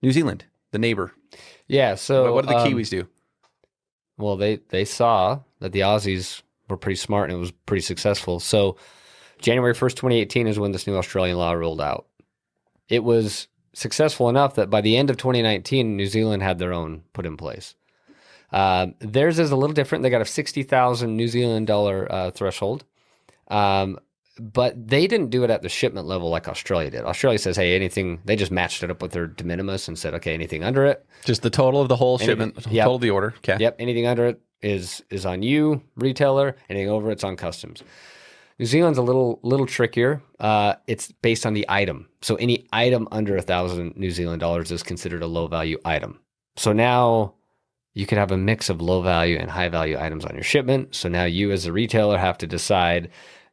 New Zealand, the neighbor. Yeah. So what did the Kiwis do? Well, they saw that the Aussies were pretty smart and it was pretty successful. So January 1st, 2018 is when this new Australian law rolled out. It was successful enough that by the end of 2019, New Zealand had their own put in place. Theirs is a little different. They got a 60,000 New Zealand dollar threshold. But they didn't do it at the shipment level like Australia did. Australia says, hey, anything, they just matched it up with their de minimis and said, okay, anything under it. Just the total of the whole shipment, total of the order. Okay. Yep. Anything under it is on you, retailer. Anything over it's on customs. New Zealand's a little trickier. It's based on the item. So any item under 1,000 New Zealand dollars is considered a low value item. So now you could have a mix of low value and high value items on your shipment. So now you as a retailer have to decide.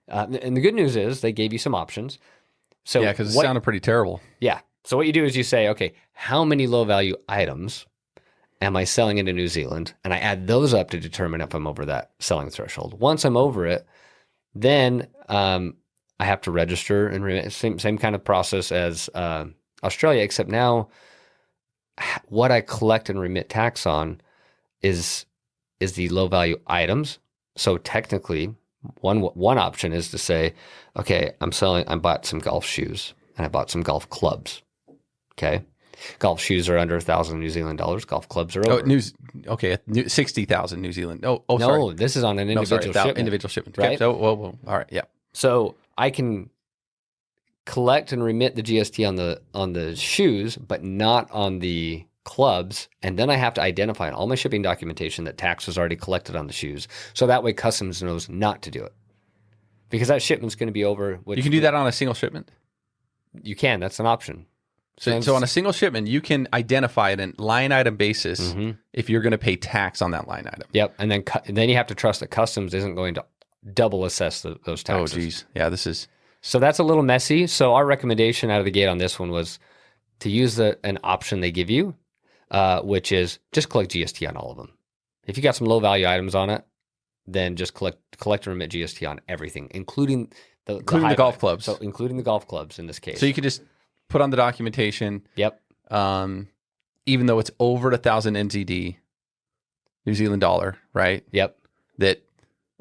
And the good news is they gave you some options. So yeah, because it sounded pretty terrible. Yeah. So what you do is you say, okay, how many low value items am I selling into New Zealand? And I add those up to determine if I'm over that selling threshold. Once I'm over it, then I have to register and remit. Same kind of process as Australia, except now what I collect and remit tax on is the low value items. So technically, one option is to say, okay, I bought some golf shoes and I bought some golf clubs. Okay. Golf shoes are under 1,000 New Zealand dollars. Golf clubs are over. 60,000 New Zealand. No, sorry. This is on an individual shipment. Individual shipment. Right? Okay. So, whoa. All right. Yeah. So I can collect and remit the GST on the shoes, but not on the clubs. And then I have to identify in all my shipping documentation that tax was already collected on the shoes. So that way customs knows not to do it. Because that shipment's going to be over. You can do that on a single shipment? You can. That's an option. So on a single shipment, you can identify it in line item basis if you're going to pay tax on that line item. Yep. And then you have to trust that customs isn't going to double assess those taxes. Oh, geez. Yeah, this is... So that's a little messy. So our recommendation out of the gate on this one was to use an option they give you, which is just collect GST on all of them. If you got some low value items on it, then just collect and remit GST on everything, including the golf clubs. So including the golf clubs in this case. So you could just put on the documentation. Yep. Even though it's over 1,000 NZD, New Zealand dollar, right? Yep. That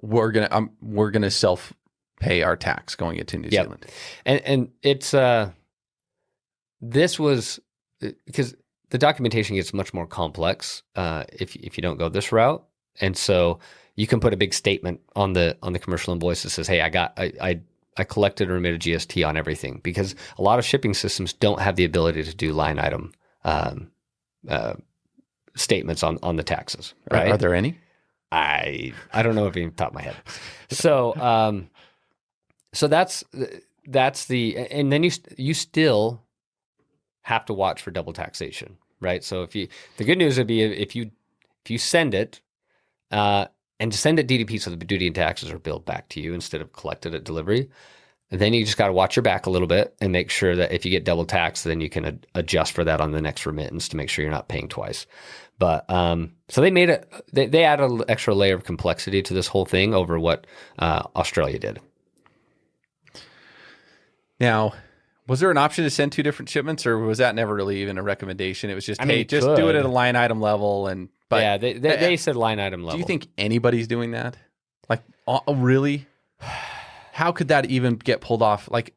we're gonna self pay our tax going into New Zealand. And it's this was because the documentation gets much more complex if you don't go this route, and so you can put a big statement on the commercial invoice that says, "Hey, I collected or remitted GST on everything," because a lot of shipping systems don't have the ability to do line item statements on the taxes. Right? Are there any? I don't know if you top of my head. So so that's the, and then you still have to watch for double taxation, right? So the good news would be if you send it, and to send it DDP so the duty and taxes are billed back to you instead of collected at delivery, then you just got to watch your back a little bit and make sure that if you get double taxed, then you can adjust for that on the next remittance to make sure you're not paying twice. But so they made it. They added an extra layer of complexity to this whole thing over what Australia did. Now, was there an option to send two different shipments, or was that never really even a recommendation? It was just, just do it at a line item level. But yeah, they said line item level. Do you think anybody's doing that? Like, really? How could that even get pulled off? Like,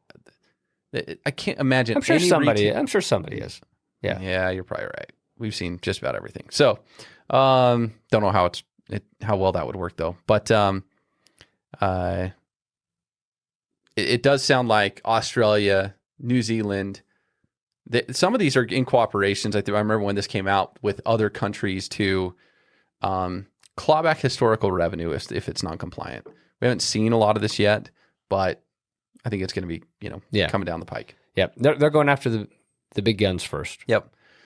I can't imagine. I'm sure somebody is. Yeah. Yeah, you're probably right. We've seen just about everything. So, don't know how well that would work though. But it does sound like Australia, New Zealand. Some of these are in cooperations. I remember when this came out with other countries to claw back historical revenue if it's non-compliant. We haven't seen a lot of this yet, but I think it's going to be coming down the pike. Yep, they're going after the big guns first. Yep.